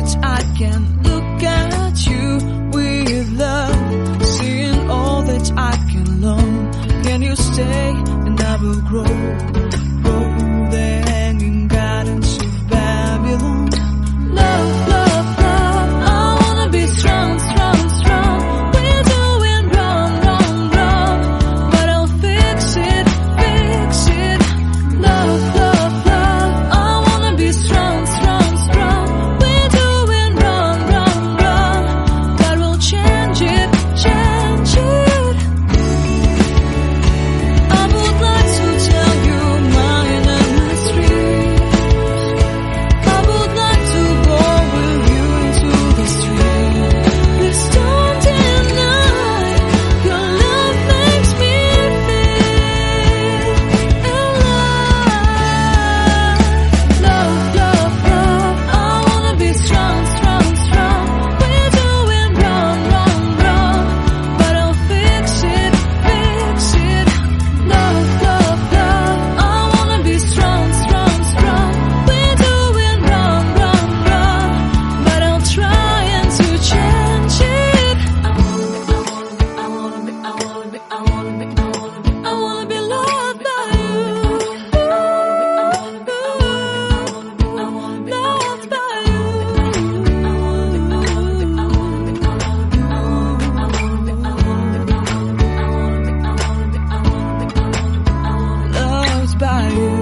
that I can look at you with love, seeing all that I can learn. Can you stay and I will grow the hanging gardens of Babylon. Love, love, love, I wanna be strong, strong, strong. We're doing wrong, wrong, wrong, but I'll fix it, fix it. Love, love, love, I wanna be strong, strong, strong. We're doing wrong, wrong, wrong, but we'll change it, change it. I would like to tell you my mysteries. I would like to go with you into the street. Please don't deny your love makes me feel alive. Love, love, love, I wanna be strong, strong, strong. We're doing wrong, wrong, wrong, but I'll fix it, fix it. Love, love, love, I wanna be strong, strong, strong. We're doing wrong, wrong, wrong, but I'll try and to change it. I wanna be loved by you. Loved by you. Loved by you.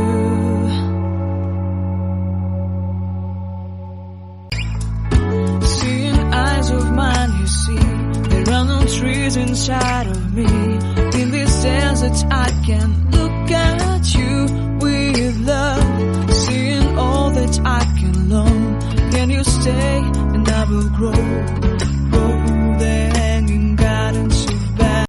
Seeing eyes of mine, you see, there are no trees inside of me. In this desert I can look at you with love, seeing all that I can learn. Can you stay and I will grow